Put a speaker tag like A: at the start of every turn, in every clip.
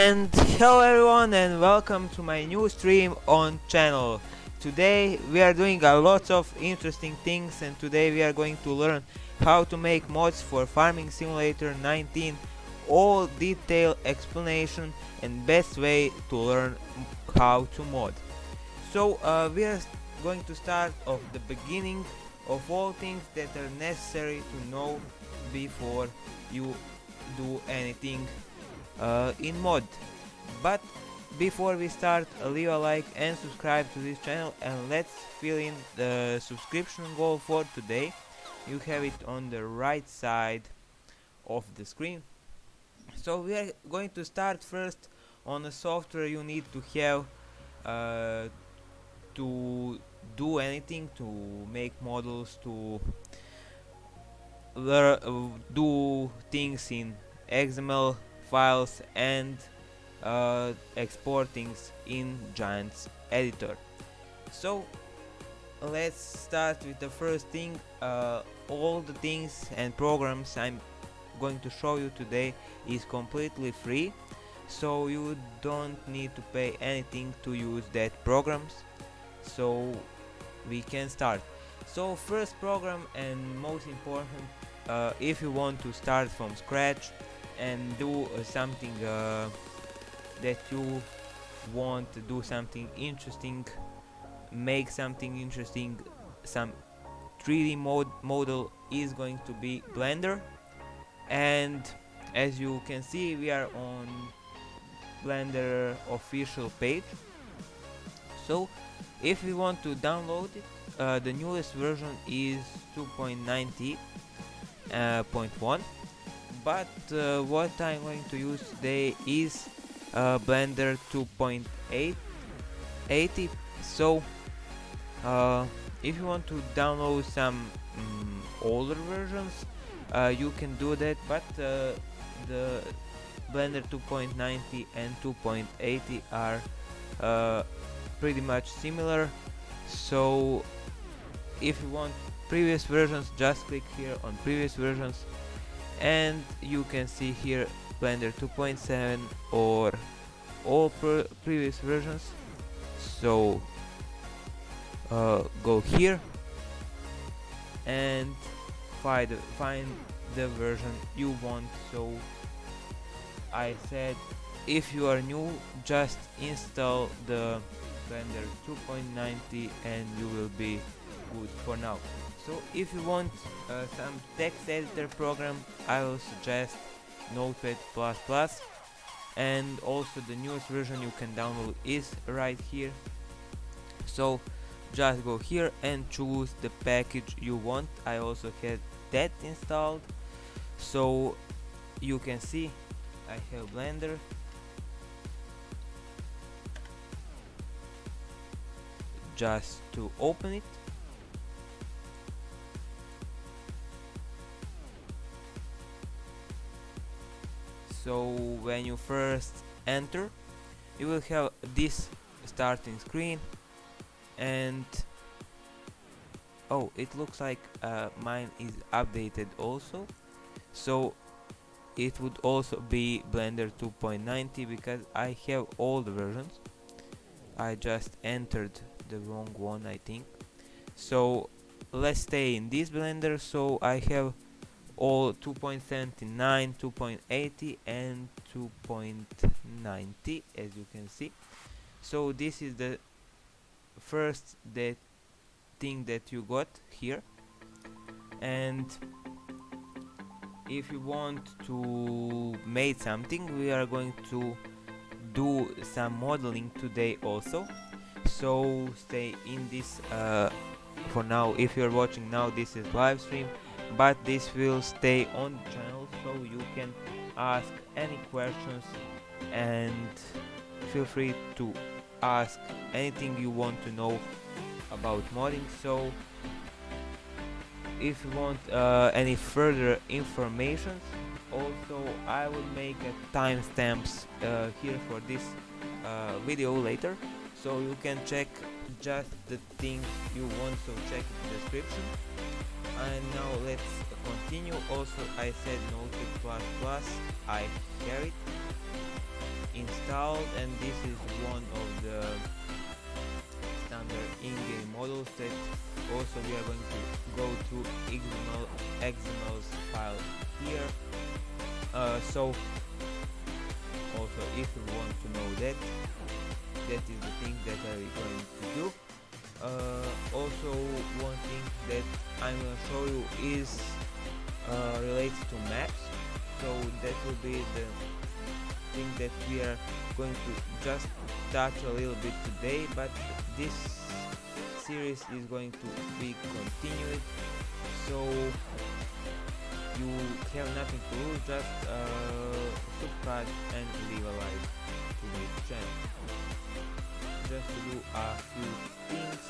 A: And hello everyone and welcome to my new stream on channel. Today we are doing a lot of interesting things, and today we are going to learn how to make mods for Farming Simulator 19, all detailed explanation and best way to learn how to mod. So we are going to start of the beginning of all things that are necessary to know before you do anything in mod. But before we start, leave a like and subscribe to this channel, and let's fill in the subscription goal for today. You have it on the right side of the screen. So we are going to start first on the software you need to have to do anything, to make models, to do things in XML files, and export things in Giants editor. So let's start with the first thing. All the things and programs I'm going to show you today is completely free, so you don't need to pay anything to use that programs. So we can start. So first program and most important, if you want to start from scratch and do something that you want to do something interesting, make something interesting, some 3D model, is going to be Blender. And as you can see, we are on Blender official page. So if we want to download it, the newest version is 2.90.1, but what I'm going to use today is Blender 2.80. So if you want to download some older versions, you can do that, but the Blender 2.90 and 2.80 are pretty much similar. So if you want previous versions, just click here on previous versions, and you can see here Blender 2.7 or all previous versions. So go here and find the version you want. So I said, if you are new, just install the Blender 2.90 and you will be good for now. So if you want some text editor program, I will suggest Notepad++, and also the newest version you can download is right here. So just go here and choose the package you want. I also had that installed, so you can see I have Blender. Just to open it, so when you first enter, you will have this starting screen, and oh, it looks like mine is updated also, so it would also be Blender 2.90 because I have all the versions. I just entered the wrong one, I think. So let's stay in this Blender. So I have all 2.79, 2.80 and 2.90, as you can see. So this is the first thing that you got here. And if you want to make something, we are going to do some modeling today also. So stay in this for now. If you're watching now, this is live stream, but this will stay on the channel, so you can ask any questions and feel free to ask anything you want to know about modding. So if you want any further information, also I will make a timestamps here for this video later, so you can check just the things you want, so check the description. And now let's continue. Also I said Notepad++, I have it. installed, and this is one of the standard in-game models that also we are going to go to XML's file here. So also if you want to know that is the thing that I'm going to do. Also one thing that I'm going to show you is related to maps, so that will be the thing that we are going to just touch a little bit today, but this series is going to be continued, so you have nothing to lose. Just subscribe and leave a like to this channel. Just to do a few things,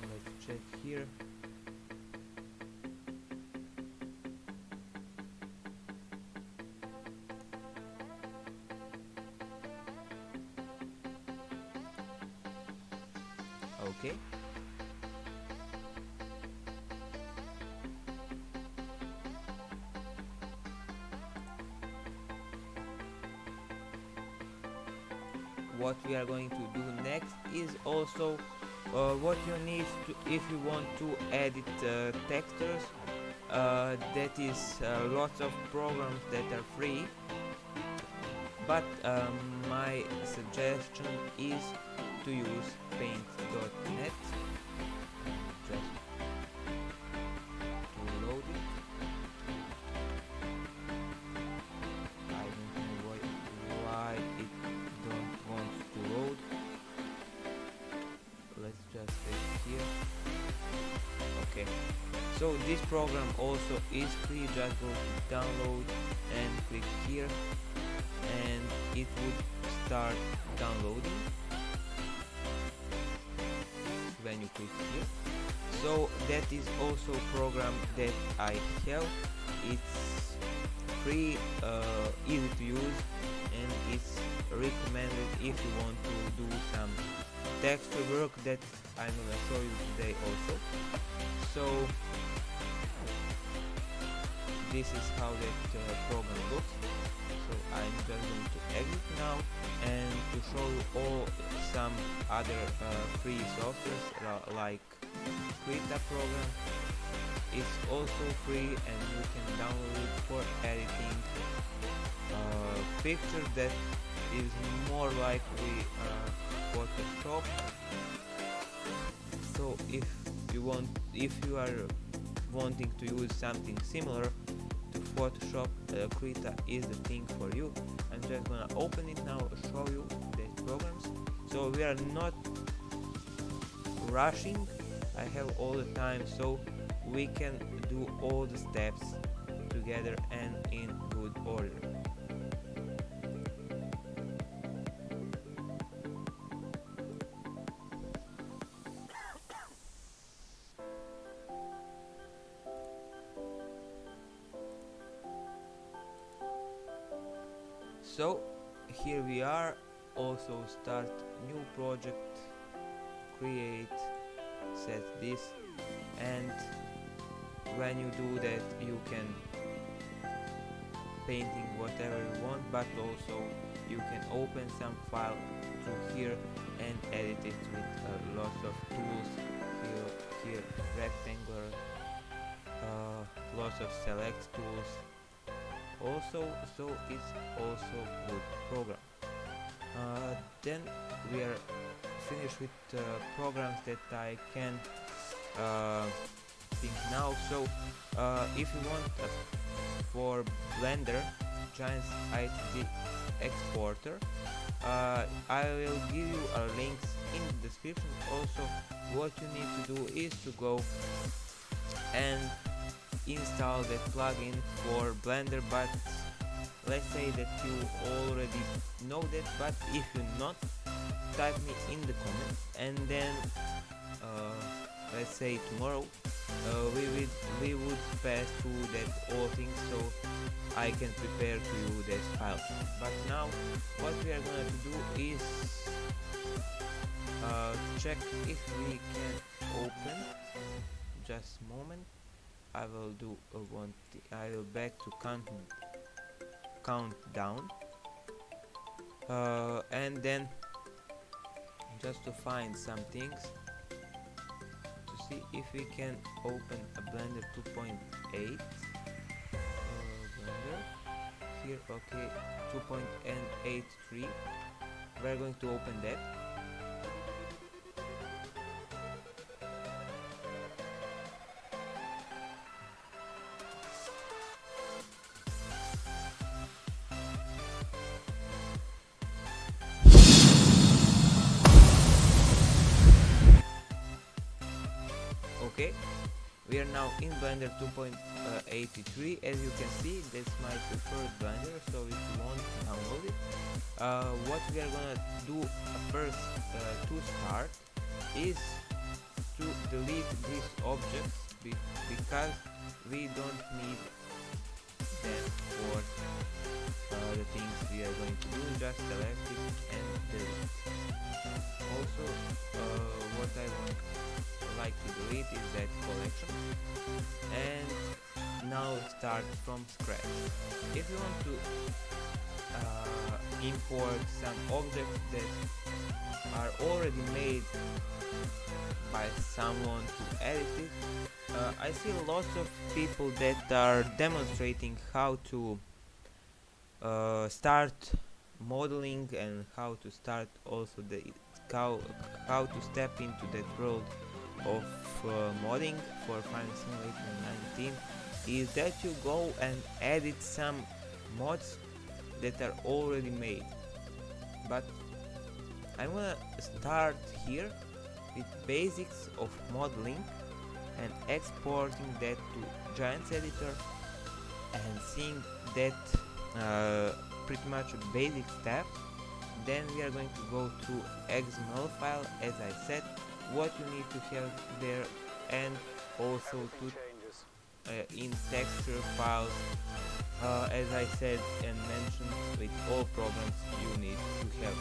A: let's check here. Okay. What we are going to do next is also what you need to, if you want to edit textures. That is lots of programs that are free, but my suggestion is to use paint.net. Just to load it. I don't know why it don't want to load. Let's just take here. Okay, so this program also is free. Just go to download and click here, and it would start downloading when you click here. So that is also a program that I have. It's free, easy to use, and it's recommended if you want to do some texture work that I'm gonna show you today also. So this is how that program looks. So I'm just going to exit now and to show you all some other free softwares like Krita program. It's also free and you can download it for editing pictures that is more likely Photoshop. So if you are wanting to use something similar to Photoshop, Krita is the thing for you. I'm just gonna open it now, show you the programs. So we are not rushing. I have all the time, so we can do all the steps together and in good order. So here we are. Also start new project, create, set this, and when you do that you can painting whatever you want, but also you can open some file through here and edit it with lots of tools. Here rectangular, lots of select tools also, so it's also good program. Then we are finished with programs that I can think now. So if you want for Blender Giants HD exporter, I will give you links in the description. Also what you need to do is to go and install the plugin for Blender, but let's say that you already know that, but if you not, type me in the comments, and then let's say tomorrow we would pass through that all things, so I can prepare to you this file. But now what we are gonna do is check if we can open. Just a moment. I will do I will back to countdown. And then just to find some things to see if we can open a Blender 2.8 Blender here. Okay, 2.83. We're going to open that. Okay, we are now in Blender 2.83. As you can see, that's my preferred Blender, so if you want to download it, what we are gonna do first to start is to delete these objects because we don't need them for the things we are going to do. Just select it and delete. Also, what I would like to delete is that collection, and now start from scratch. If you want to import some objects that are already made by someone to edit it, I see lots of people that are demonstrating how to start modeling and how to start also the how to step into that world of modding for Farming Simulator 19 is that you go and edit some mods that are already made. But I'm gonna start here with basics of modeling and exporting that to Giants Editor and seeing that pretty much basic steps. Then we are going to go to XML file, as I said, what you need to have there, and also to in texture files, as I said and mentioned, with all programs you need to have.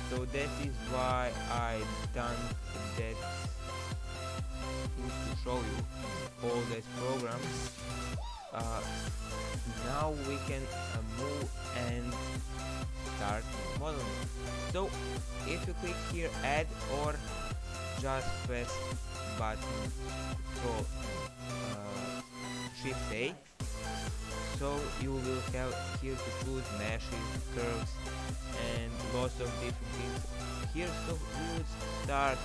A: So that is why I done that, to show you all these programs. Now we can move and start modeling. So if you click here add, or just press button Control Shift A, so you will have here to choose meshes, curves, and lots of different things here. So we will start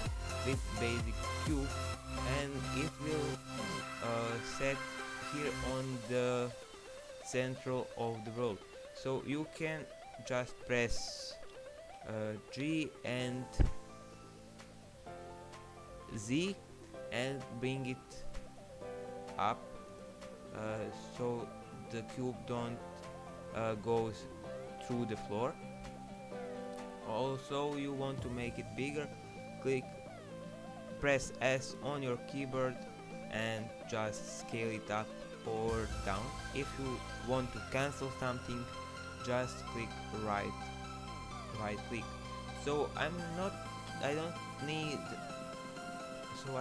A: with basic cube, and it will set here on the central of the world. So you can just press G and Z and bring it up, so the cube don't goes through the floor. Also, you want to make it bigger, press S on your keyboard and just scale it up or down. If you want to cancel something, just click right click. So I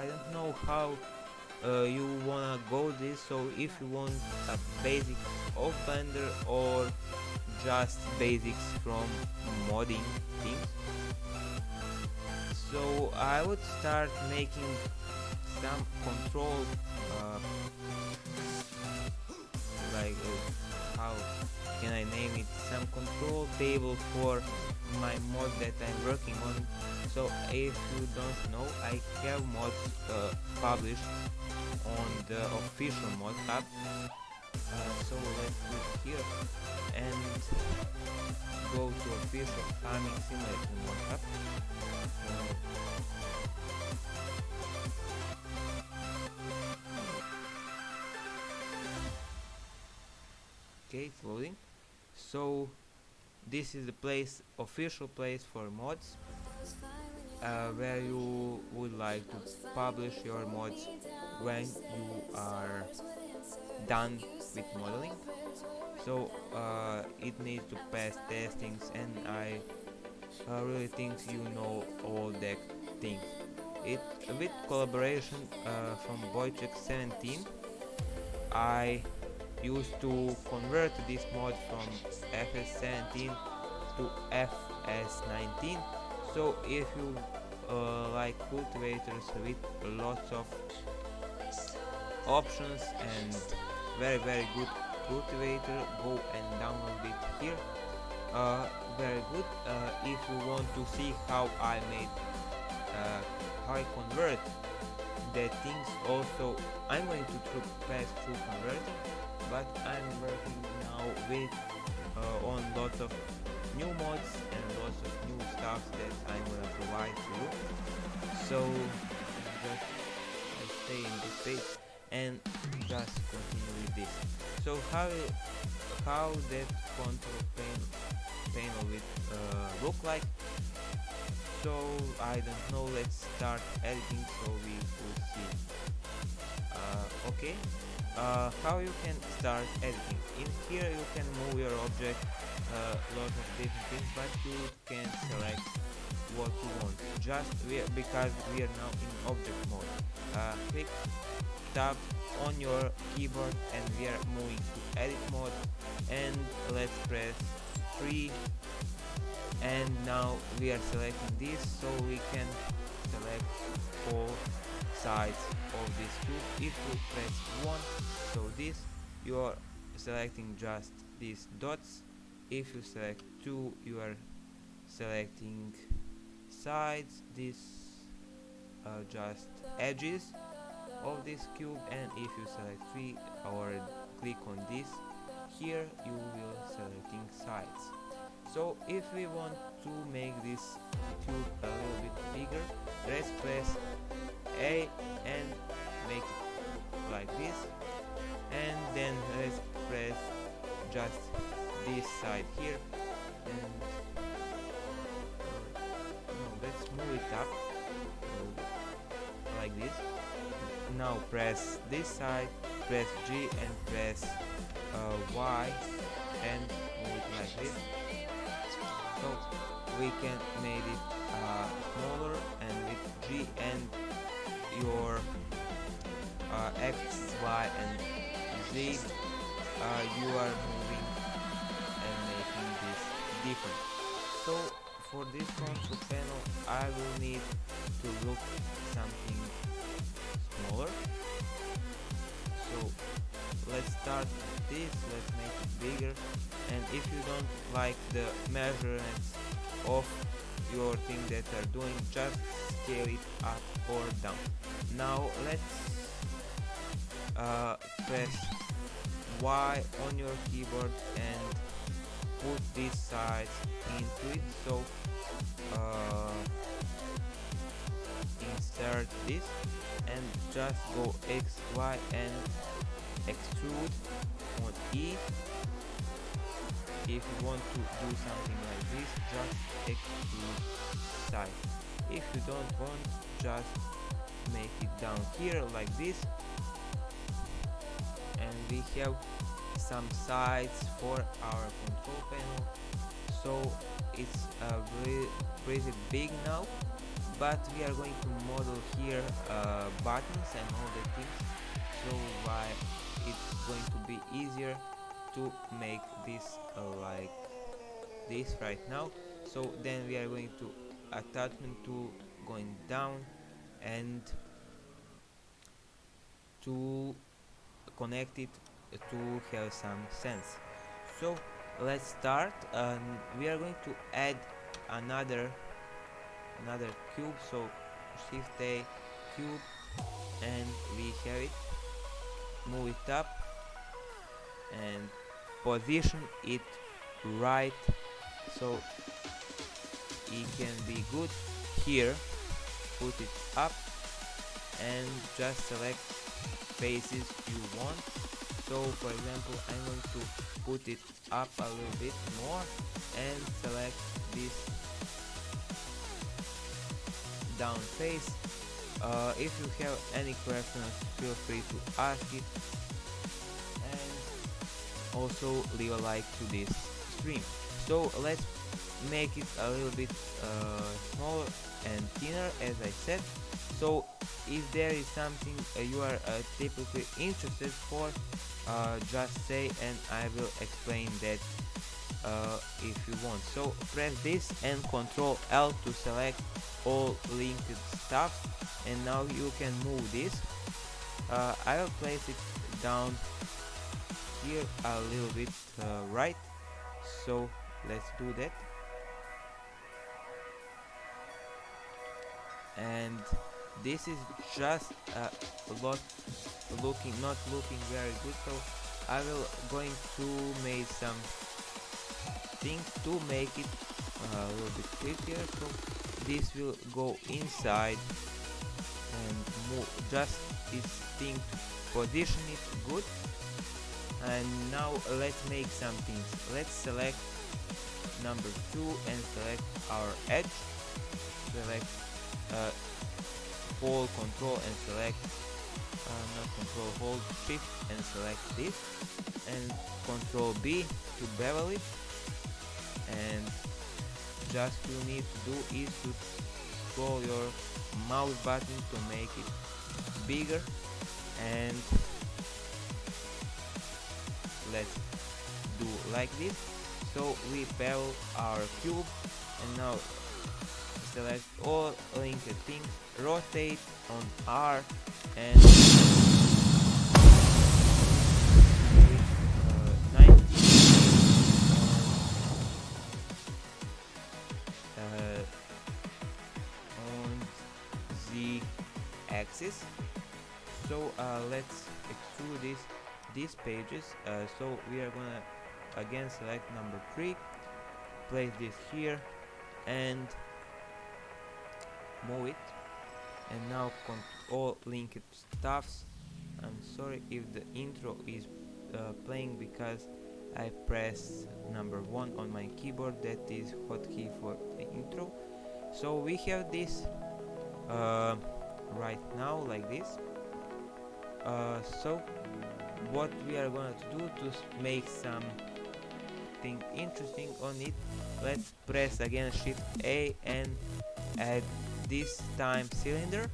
A: don't know how you wanna go this. So if you want a basic of Blender or just basics from modding things, so I would start making some control how can I name it, some control table for my mod that I'm working on. So if you don't know, I have mods published on the official mod tab. So let's click here and go to official Farming Simulator mod tab. Okay, it's loading. So this is the official place for mods, where you would like to publish your mods when you are done with modeling. So it needs to pass testings, and I really think you know all that things. It with collaboration from Wojciech17, I used to convert this mod from FS17 to S19. So if you like cultivators with lots of options and very good cultivator, go and download it here. Very good. If you want to see how I made how I convert the things, also I'm going to pass through converting, but I'm working now with on lots of new mods and lots of new stuff that I'm gonna provide to you. So just I stay in this page and just continue with this. So how that control panel will look like. So I don't know, let's start editing so we will see. Okay, how you can start editing. In here you can move your object, lots of different things, but you can select what you want. Just because we are now in object mode. Click tab on your keyboard and we are moving to edit mode, and let's press 3, and now we are selecting this so we can select all sides of this cube. If you press 1, so this, you are selecting just these dots. If you select 2, you are selecting sides, this just edges of this cube, and if you select 3 or click on this here, you will selecting sides. So if we want to make this cube a little bit bigger, let's press A and make it like this, and then let's press just this side here, and no, let's move it up like this. Now press this side, press G and press Y and move it like this. So we can make it smaller, and with G and your X, Y and Z, you are moving and making this different. So for this control panel I will need to look something smaller. So let's start with this, let's make it bigger, and if you don't like the measurements of your thing that are doing, just scale it up or down. Now let's press Y on your keyboard and put these sides into it. So insert this and just go X, Y and extrude on E. If you want to do something like this, just extrude side. If you don't want, just make it down here like this, and we have some sides for our control panel. So it's pretty big now, but we are going to model here buttons and all the things, so why it's going to be easier to make this like this right now. So then we are going to attachment to going down and to connect it to have some sense. So let's start. We are going to add another cube, so shift A, cube, and we have it. Move it up and position it right so it can be good. Here put it up and just select faces you want. So for example, I'm going to put it up a little bit more and select this down face. If you have any questions, feel free to ask it, and also leave a like to this stream. So let's make it a little bit smaller and thinner, as I said. So if there is something you are typically interested for, just say and I will explain that if you want. So press this and Ctrl L to select all linked stuff, and now you can move this. I will place it down here a little bit right, so let's do that. And this is just a lot not looking very good, so I will going to make some things to make it a little bit quicker. So this will go inside and move just this thing to position it good. And now let's make some things. Let's select number 2 and select our edge. Select hold control and select not control, hold shift and select this, and control B to bevel it. And just you need to do is to scroll your mouse button to make it bigger, and let's do like this. So we bevel our cube, and now select all linked things, rotate on R, and 90 on Z axis. So let's extrude these pages. So we are gonna again select number 3, place this here and move it, and now all linked stuffs. I'm sorry if the intro is playing because I press number 1 on my keyboard, that is hotkey for the intro. So we have this right now like this. So what we are going to do to make something interesting on it, let's press again Shift A and add this time cylinder.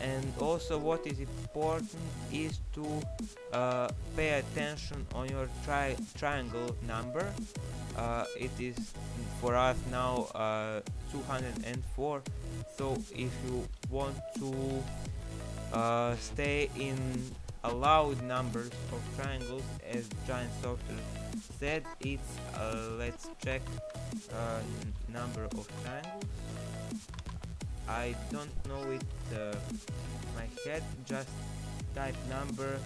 A: And also what is important is to pay attention on your triangle number. It is for us now 204, so if you want to stay in allowed numbers of triangles, as Giant Software said, it's let's check number of triangles. I don't know it my head, just type number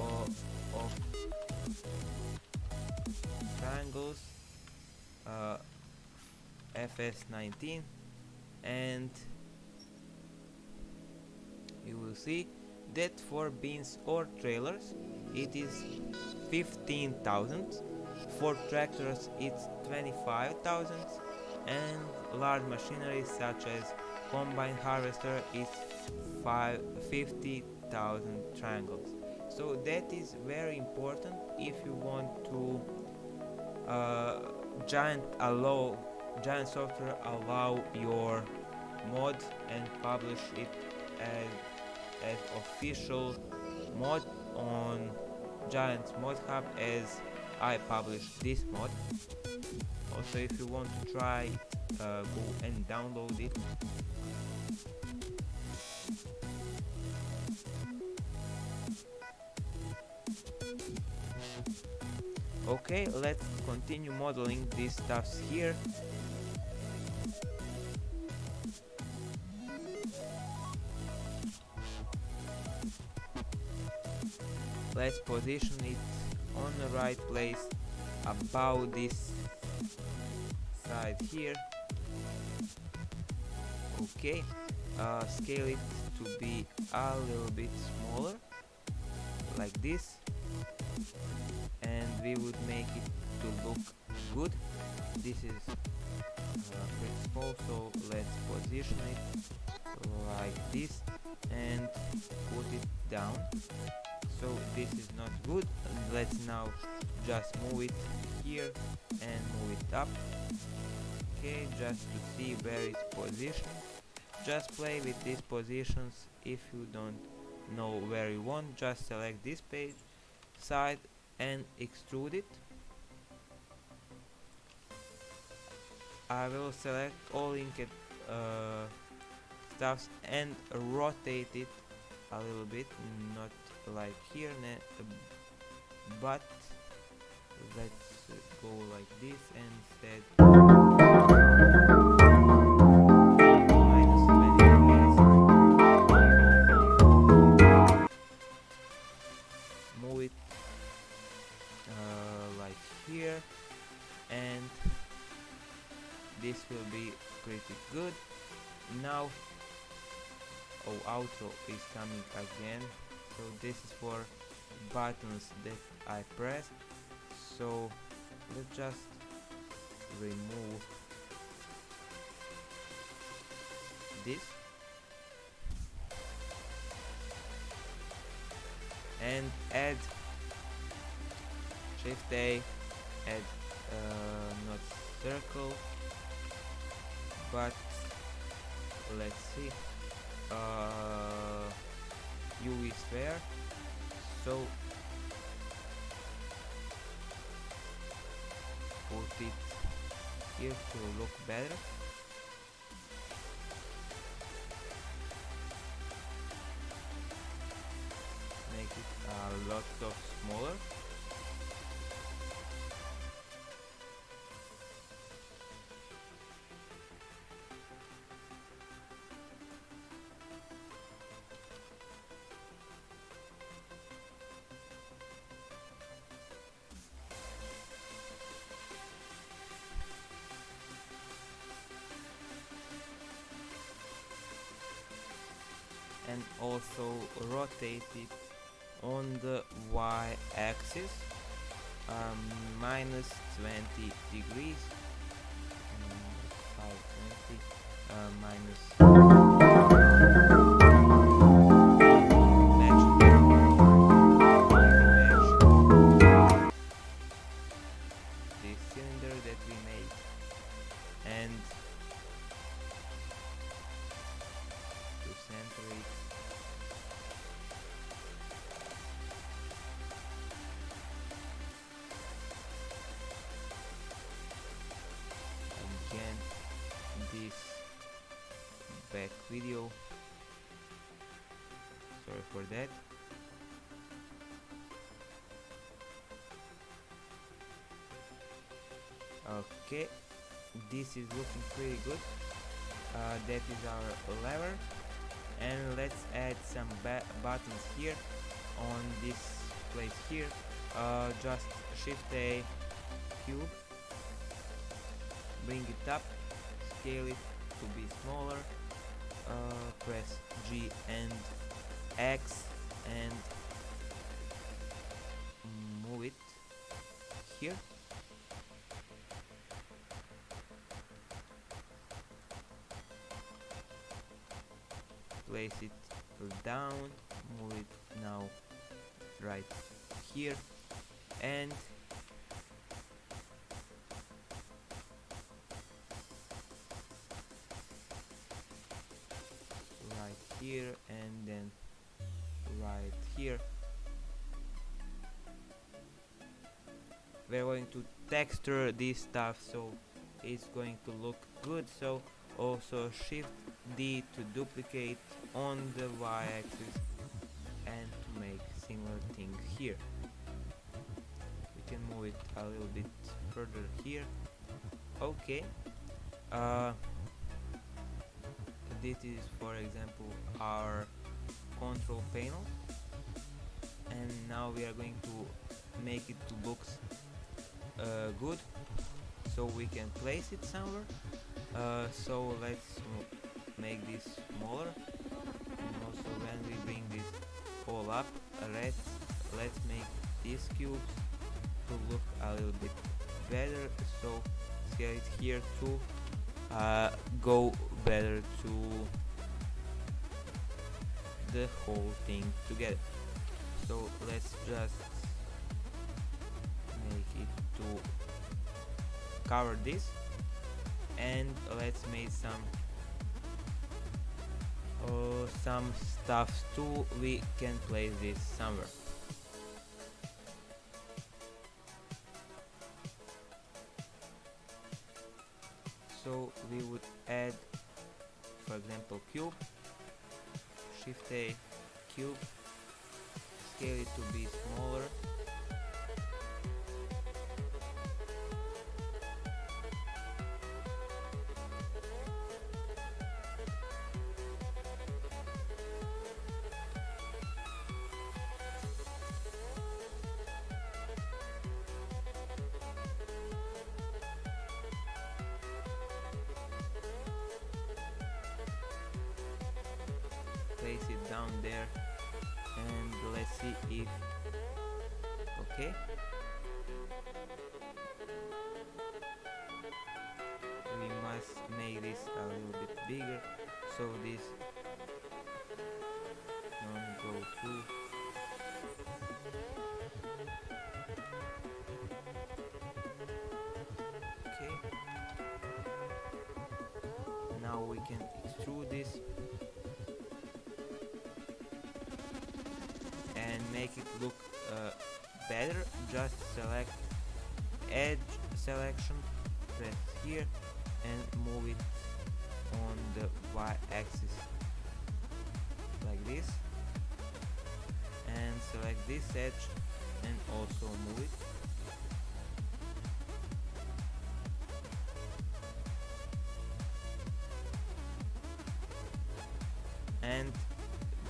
A: of triangles FS19, and you will see that for bins or trailers it is 15,000, for tractors it's 25,000, and large machinery such as combine harvester is 50,000 triangles. So that is very important if you want to Giant Software allow your mod and publish it as official mod on Giant's Mod Hub, as I published this mod. Also, if you want to try, go and download it. Okay, let's continue modeling these stuffs here. Let's position it on the right place about this side here. Okay, scale it to be a little bit smaller like this, and we would make it to look good. This is pretty small, so let's position it like this and put it down. So this is not good. Let's now just move it here and move it up. Okay, just to see where it's positioned. Just play with these positions. If you don't know where you want, just select this page side and extrude it. I will select all linked stuffs and rotate it a little bit, not like here, but let's go like this and set minus 20 degrees. Move it like here, and this will be pretty good. Now outro is coming again, so this is for buttons that I pressed. So let's just remove this and add Shift A, add not circle, but let's see, UV sphere. So put it here to look better. Make it a lot of smaller. And also rotate it on the y-axis minus 20 degrees, 520 minus match this cylinder that we made, and to center it. Again, this back video, sorry for that. Okay, this is looking pretty good. That is our lever, and let's add some buttons here on this place here. Just Shift A, cube, bring it up, scale it to be smaller, press G and X and move it here. Place it down, move it now right here, and right here, and then right here. We're going to texture this stuff so it's going to look good. So also Shift D to duplicate on the y-axis and to make similar thing here. We can move it a little bit further here. Okay, this is for example our control panel, and now we are going to make it to look good, so we can place it somewhere. So let's make this smaller, and also when we bring this all up, let's make these cubes to look a little bit better, so scale it here to go better to the whole thing together. So let's just make it to cover this, and let's make some stuff too. We can place this somewhere. So we would add, for example, cube, shift A, cube, scale it to be smaller, place it down there, and let's see if okay. We must make this a little bit bigger, so this don't go too. Okay. Now we can extrude this and make it look better. Just select edge selection, press here and move it on the y-axis like this, and select this edge and also move it. And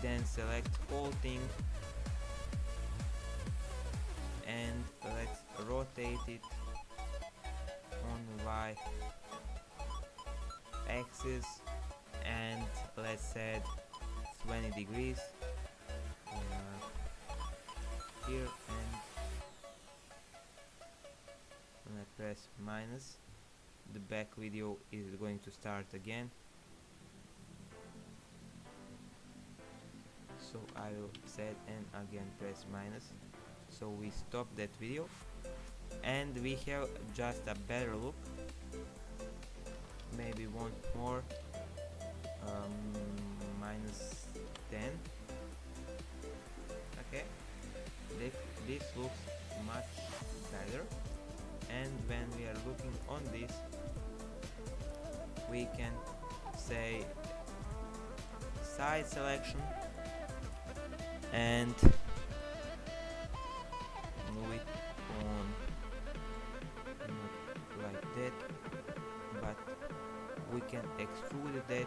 A: then select whole thing and let's rotate it on y axis, and let's add 20 degrees here, and when I press minus, the back video is going to start again. So I will set and again press minus, so we stop that video, and we have just a better look. Maybe one more, minus 10. Okay, this looks much better, and when we are looking on this, we can say side selection and move it on, not like that, but we can extrude that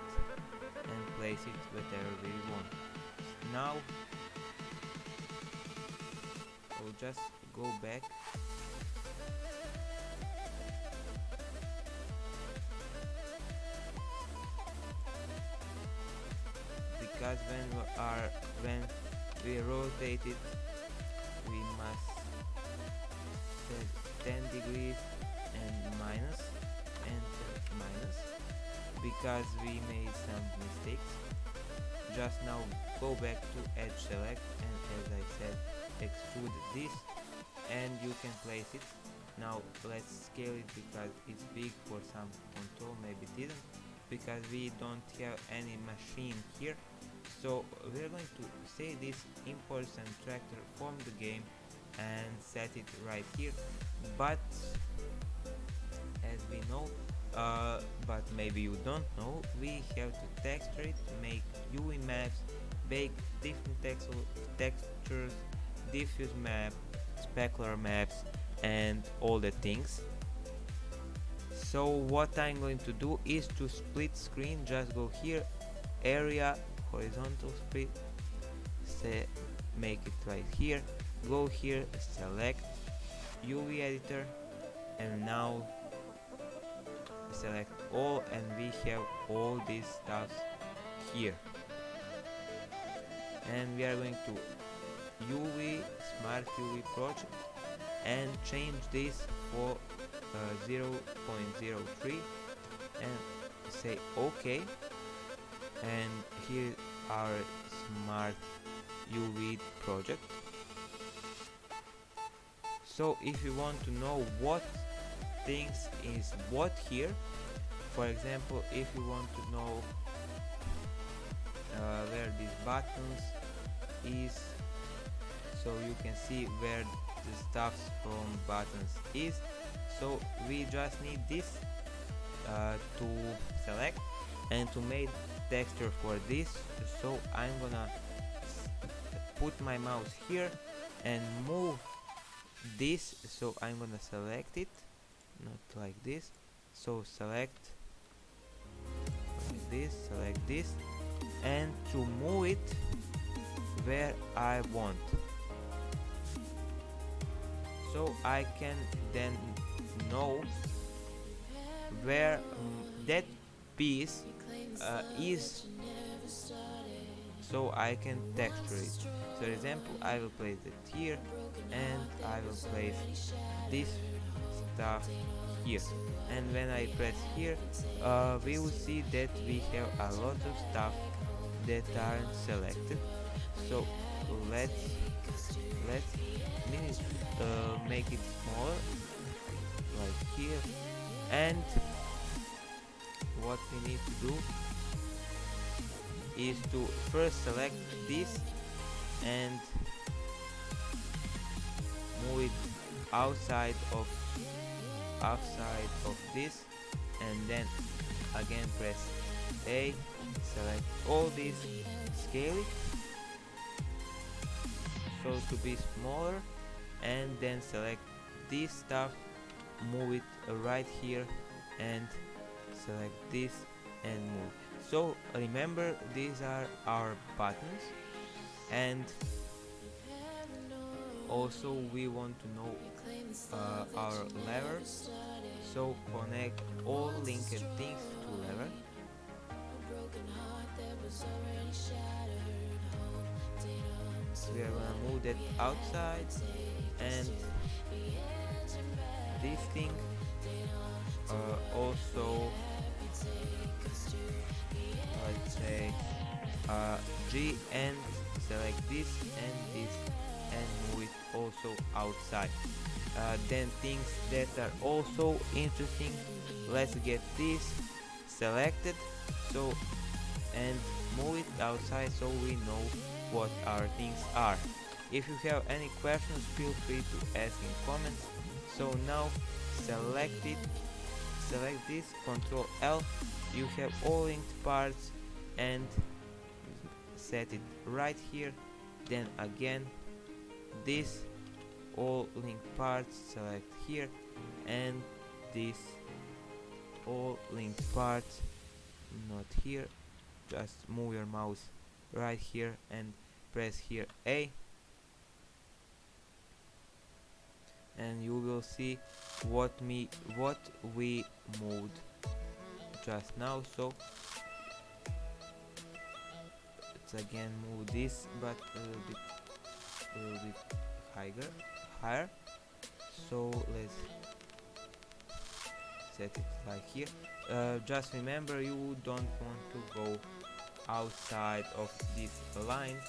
A: and place it wherever we want. Now we'll just go back because when we rotate it, we must set 10 degrees and minus, enter minus, because we made some mistakes. Just now go back to edge select, and as I said, extrude this, and you can place it. Now let's scale it because it's big for some control, maybe it isn't, because we don't have any machine here. So we're going to say this import subtractor from the game and set it right here, but as we know, but maybe you don't know, we have to texture it, make UV maps, bake different textures, diffuse map, specular maps, and all the things. So what I'm going to do is to split screen. Just go here, area, horizontal split, make it right here, go here, select UV editor, and now select all, and we have all these stuffs here, and we are going to UV smart UV project and change this for 0.03 and say OK, and here our smart UV project. So if you want to know what things is what here, for example, if you want to know where these buttons is, so you can see where the stuff from buttons is, so we just need this to select and to make texture for this. So I'm gonna put my mouse here and move this. So I'm gonna select it, not like this. So select like this, select this, and to move it where I want, so I can then know where that piece is, so I can texture it. So for example, I will place it here and I will place this stuff here, and when I press here, we will see that we have a lot of stuff that aren't selected. So let's make it smaller, like here. And what we need to do is to first select this and move it outside of this, and then again press A, select all this, scale it so to be smaller, and then select this stuff, move it right here, and select this and move. So remember, these are our buttons, and also we want to know our lever, so connect all linked things to lever. We are gonna move that outside, and this thing also, let's say G, and select this and this and move it also outside. Then things that are also interesting, let's get this selected, so, and move it outside so we know what our things are. If you have any questions, feel free to ask in comments. So now select it, select this, Ctrl L, you have all linked parts, and set it right here. Then again this all linked parts, select here, and this all linked parts, not here, just move your mouse right here and press here A, and you will see what we moved just now. So let's again move this, but a little bit higher. So let's set it like here. Just remember, you don't want to go outside of these lines,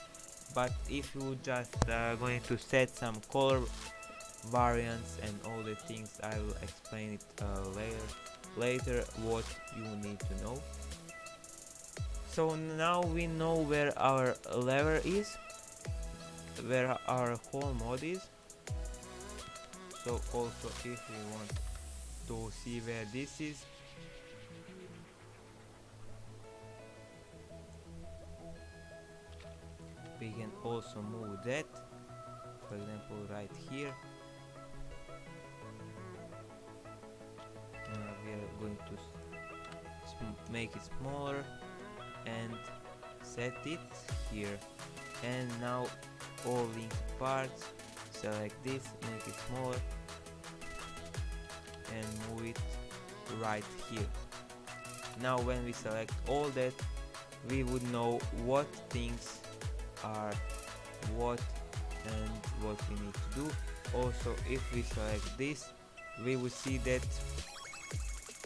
A: but if you just going to set some color variants and all the things, I will explain it later what you need to know. So now we know where our lever is, where our whole mod is. So also if we want to see where this is, we can also move that, for example right here. We are going to make it smaller and set it here, and now all linked parts, select this, make it smaller and move it right here. Now when we select all that, we would know what things are what and what we need to do. Also if we select this, we will see that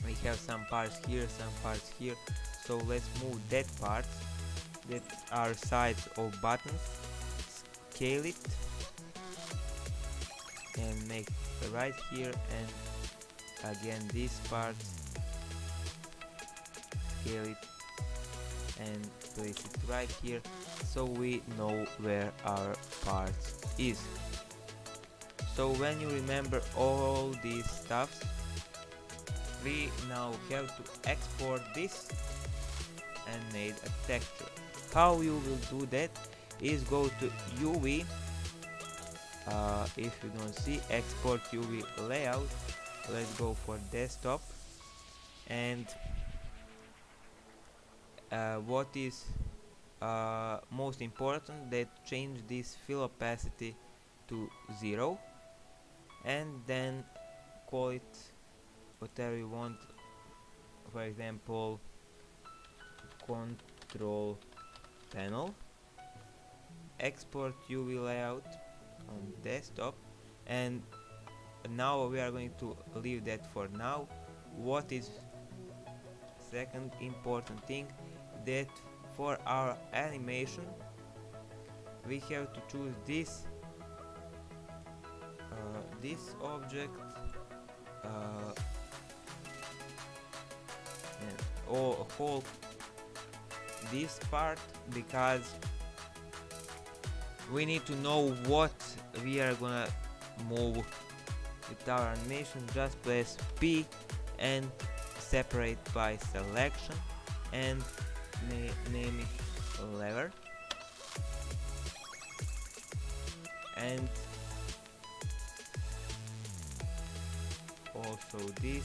A: we have some parts here, some parts here. So let's move that part, that are sides of buttons, scale it and make it right here, and again this part, scale it and place it right here, so we know where our parts is. So when you remember all these stuffs, we now have to export this and made a texture. How you will do that is go to UV, if you don't see, export UV layout. Let's go for desktop, and what is most important, that change this fill opacity to 0, and then call it whatever you want, for example control panel, export UV layout on desktop, and now we are going to leave that for now. What is second important thing, that for our animation we have to choose this object, and hold this part, because we need to know what we are gonna move with our animation. Just press P and separate by selection and name it lever, and also this.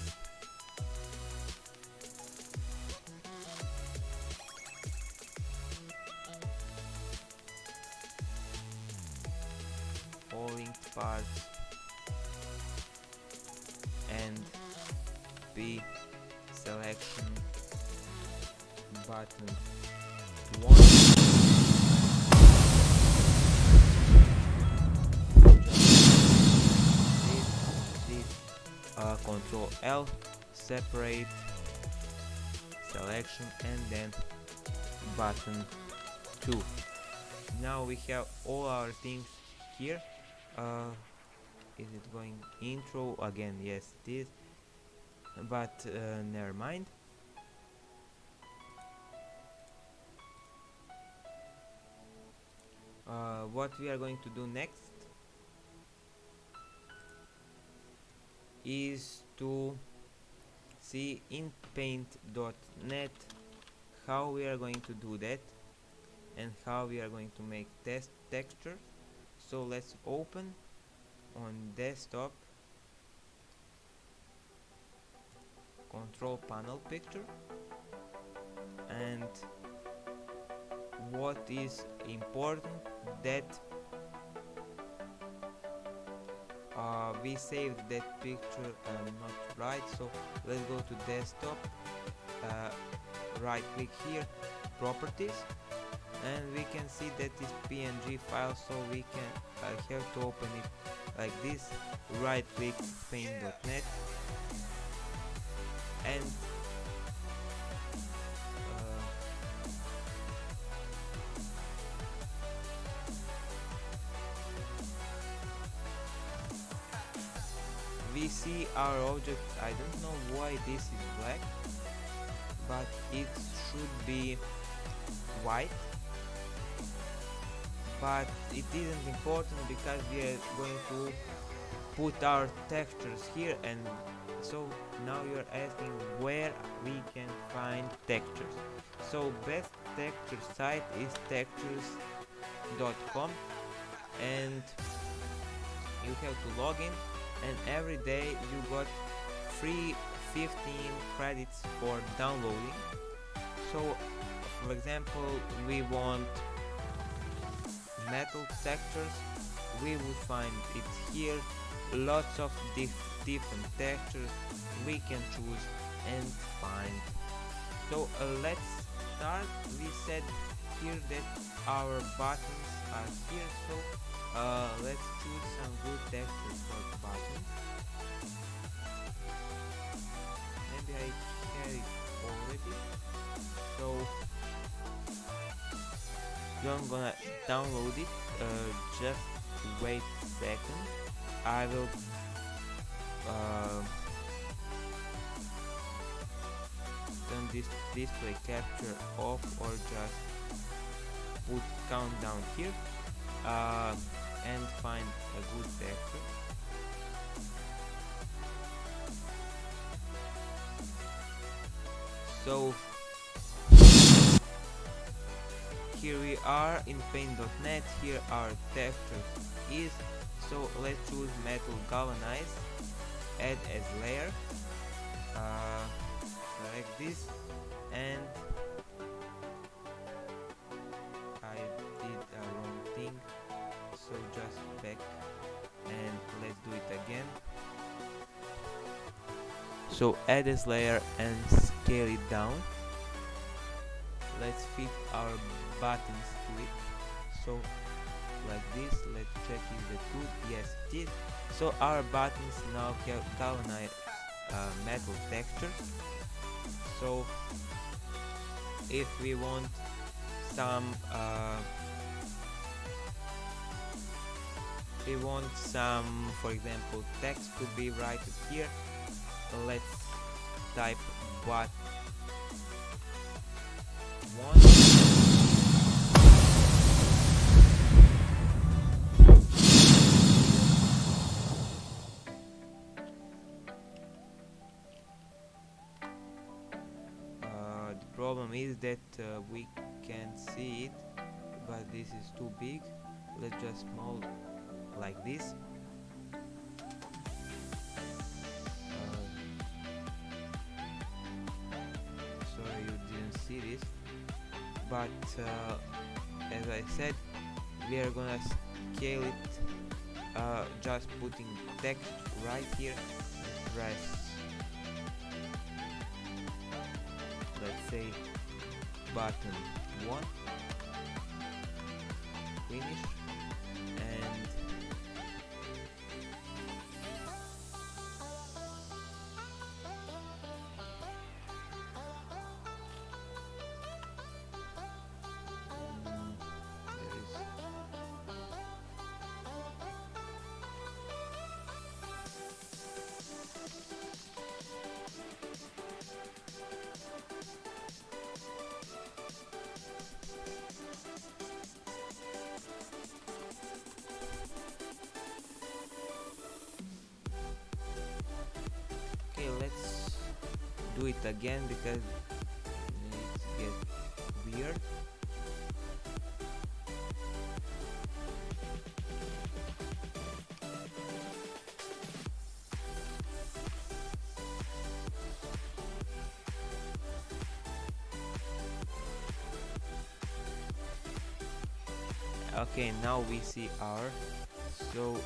A: All linked parts and P selection button 1. Control L, separate, selection, and then button 2. Now we have all our things here. Is it going intro again? Yes, it is, but never mind. What we are going to do next is to see in paint.net how we are going to do that and how we are going to make textures. So let's open on desktop, control panel picture, and what is important, that we saved that picture not right. So let's go to desktop, right click here, properties, and we can see that is PNG file, so we can have to open it like this. Right click paint.net, and we see our object. I don't know why this is black, but it should be white, but it isn't important because we are going to put our textures here. And so now you're asking where we can find textures. So best texture site is textures.com, and you have to log in, and every day you got free 15 credits for downloading. So for example, we want metal textures, we will find it here. Lots of different textures we can choose and find. So let's start. We said here that our buttons are here, so let's choose some good textures for buttons. Maybe I had it already, so I'm gonna download it. Just wait a second. I will turn this display capture off, or just put countdown here, and find a good texture. So here we are in paint.net. Here our texture is. So let's choose metal galvanize, add as layer, select this, and I did a wrong thing, so just back and let's do it again. So add as layer and scale it down. Let's fit our buttons to it. So like this, let's check is that good. Yes, it is. So our buttons now have galvanized metal texture. So if we want some for example text to be right here, let's type what one. The problem is that we can't see it, but this is too big. Let's just small like this. Sorry you didn't see this, but as I said, we are gonna scale it, just putting text right here. Press, let's say button 1, finish, and there is okay. Let's do it again because it gets weird. Okay, now we see our, so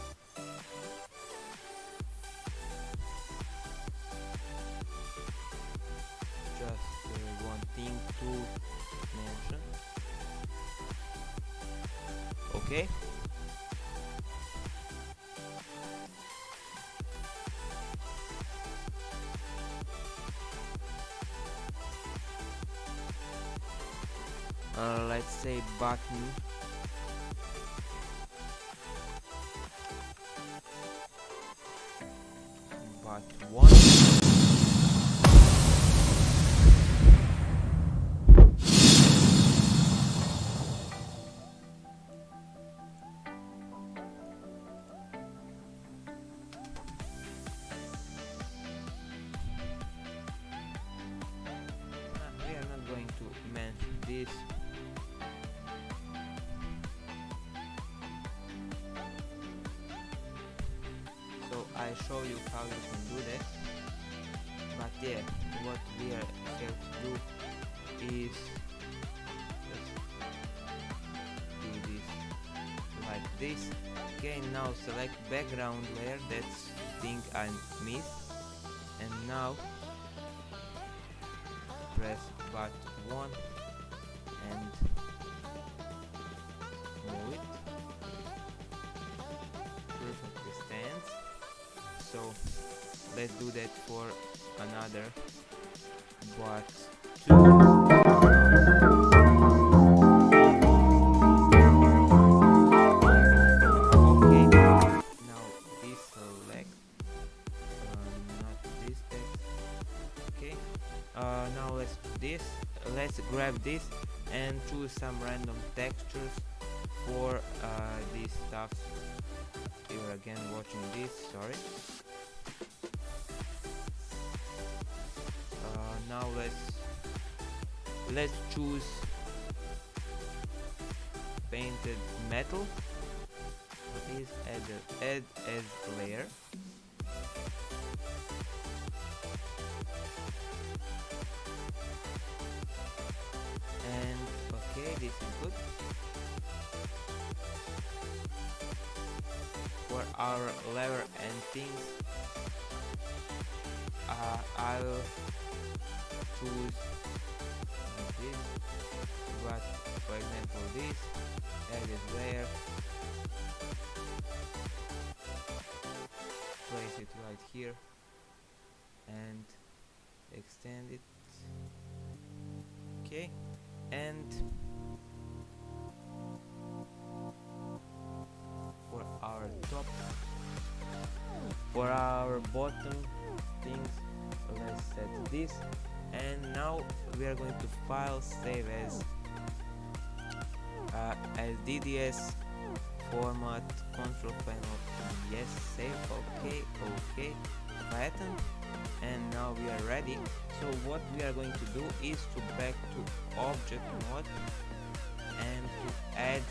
A: just one thing to mention. Okay, let's say button but one. We are not going to mention this. So I show you how you can do that. But yeah, what we are have to do is just do this like this. Okay, now select background layer, that's thing I missed, and now press button 1 and move it. Perfectly stands. So let's do that for another but 2. Okay, now this select, not this text. Okay, now let's do this. Let's grab this and choose some random textures for this stuff. You're again watching this, sorry. Now let's let's choose painted metal. What is add as layer. And okay, this is good. For our lever and things, I'll choose this, but for example this, add this layer, place it right here and extend it. Okay, and for our top, for our bottom things, let's set this, and now we are going to file save as DDS format control panel, yes, save, okay, pattern, and now we are ready. So what we are going to do is to back to object mode and to add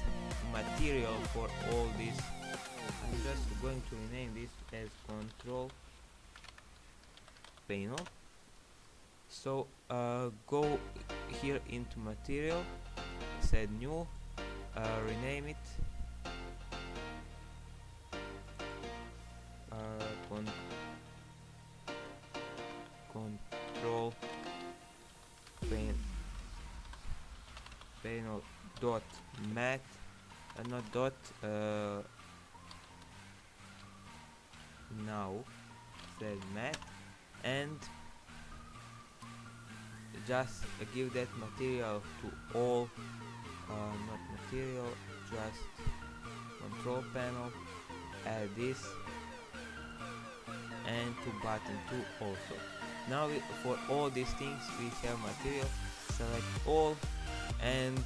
A: material for all this. I'm just going to rename this as control panel. So go here into material, set new, rename it control panel dot mat, not dot, now set mat, and just give that material to all, not material, just control panel, add this, and to button 2 also. Now for all these things we have material, select all, and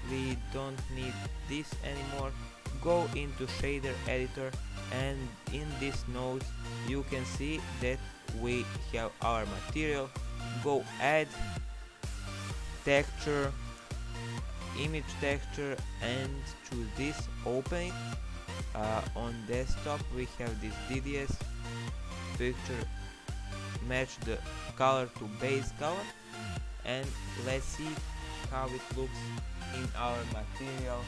A: we don't need this anymore. Go into shader editor, and in this node you can see that we have our material. Go add texture, image texture, and choose this, open it. On desktop we have this DDS picture, match the color to base color, and let's see how it looks in our material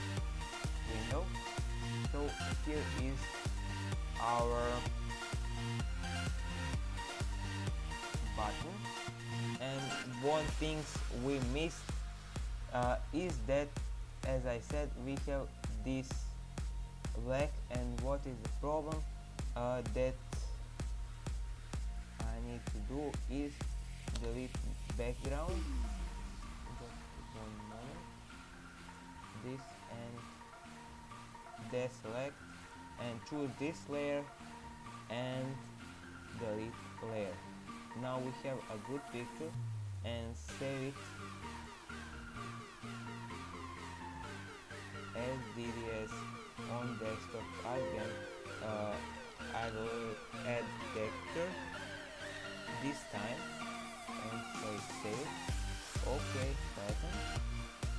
A: window. So here is our button, and one thing we missed is that, as I said, we have this black, and what is the problem that I need to do is delete background. Just one moment, this, and deselect, and choose this layer and delete layer. Now we have a good picture, and save it as DDS on desktop again. I will add texture this time and say save, okay, pattern,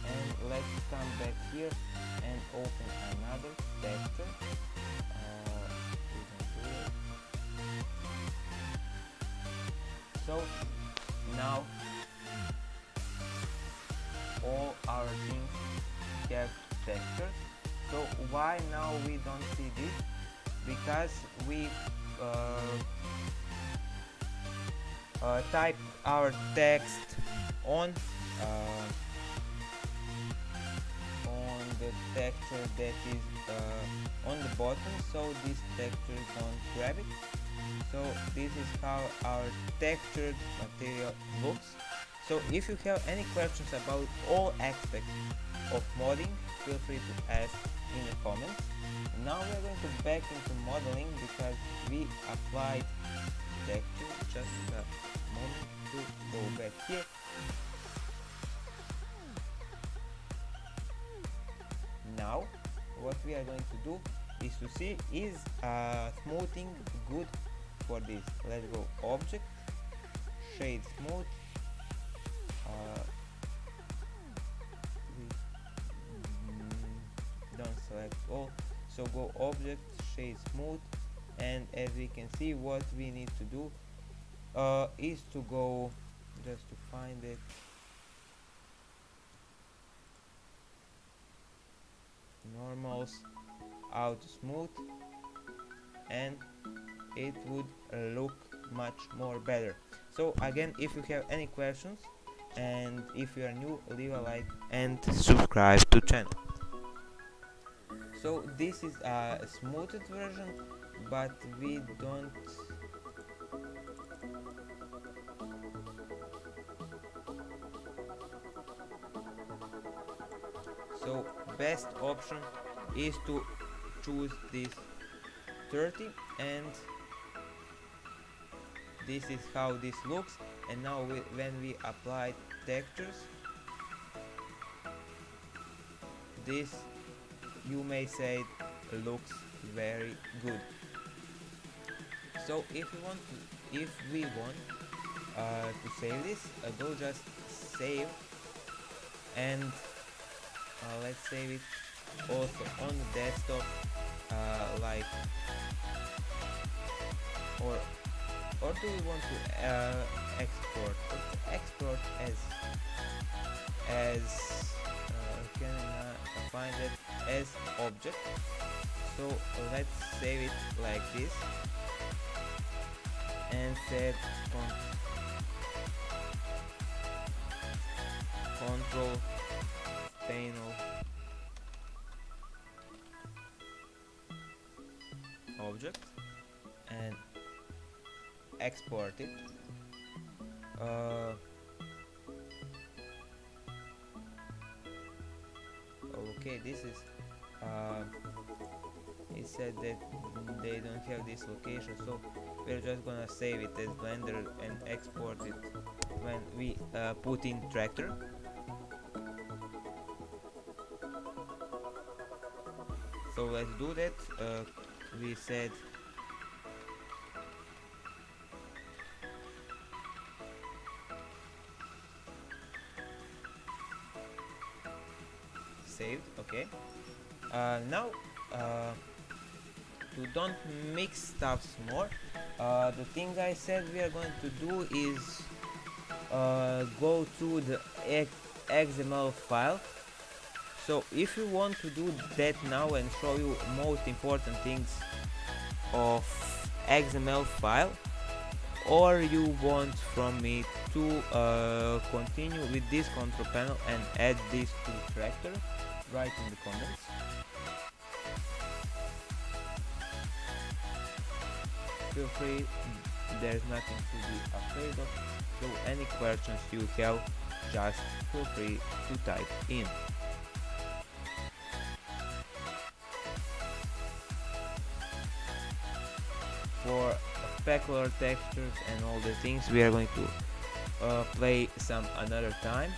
A: and let's come back here and open another texture. So now all our things have textures. So why now we don't see this? Because we type our text on the texture that is on the bottom, so this texture don't grab it. So this is how our textured material looks. So if you have any questions about all aspects of modding, feel free to ask in the comments. Now we are going to back into modeling because we applied texture. Just a moment to go back here. Now what we are going to do is to see is smoothing good for this. Let's go object, shade smooth, all. So go object, shade smooth, and as we can see, what we need to do is to go, just to find it, normals, auto smooth, and it would look much more better. So again, if you have any questions and if you are new, leave a like and subscribe to channel. So this is a smoothed version, but we don't, so best option is to choose this 30, and this is how this looks. And now when we apply textures, this, you may say, looks very good. So if we want to save this, go just save, and let's save it also on the desktop, like, or do we want to export? Export as can I find it as object. So let's save it like this and set control panel object and export it. Okay, this is it said that they don't have this location, so we're just gonna save it as Blender and export it when we put in Tractor. So let's do that. We said saved. Okay. Now to don't mix stuffs more, the thing I said we are going to do is go to the XML file. So if you want to do that now and show you most important things of XML file, or you want from me to continue with this control panel and add this to Tractor, write in the comments. Feel free, there's nothing to be afraid of. So any questions you have, just feel free to type in. For specular textures and all the things, we are going to play some another time.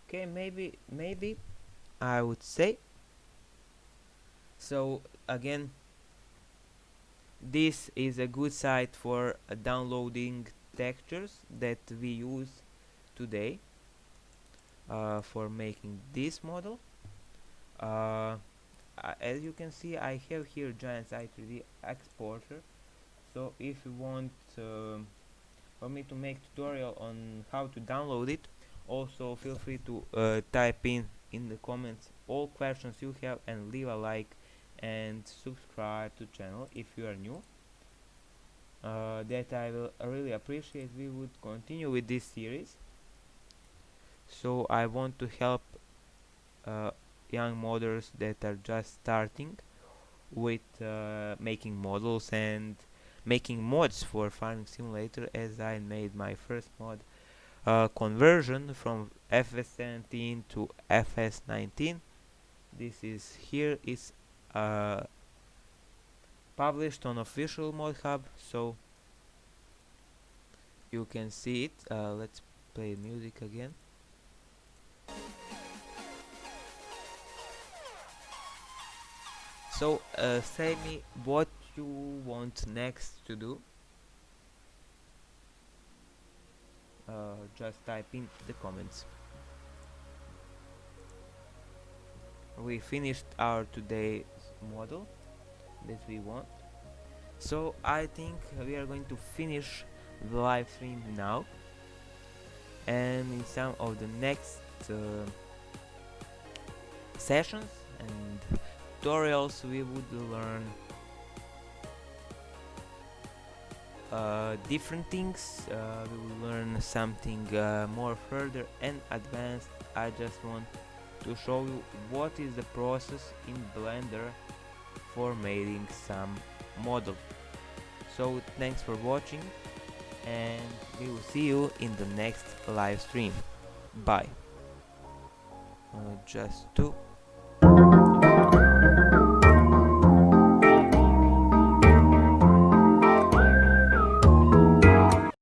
A: Okay, maybe I would say. So again, this is a good site for downloading textures that we use today for making this model. As you can see, I have here Giants i3D exporter. So if you want for me to make tutorial on how to download it, also feel free to type in the comments all questions you have, and leave a like and subscribe to channel if you are new. That I will really appreciate. We would continue with this series. So I want to help young modders that are just starting with making models and making mods for Farming Simulator, as I made my first mod conversion from FS17 to FS19. This is here is published on official mod hub, so you can see it. Let's play music again. So say me what you want next to do. just type in the comments. We finished our today's model that we want, so I think we are going to finish the live stream now, and in some of the next sessions and tutorials we would learn different things. We will learn something more further and advanced. I just want to show you what is the process in Blender for making some model. So thanks for watching, and we will see you in the next live stream. Bye. Just to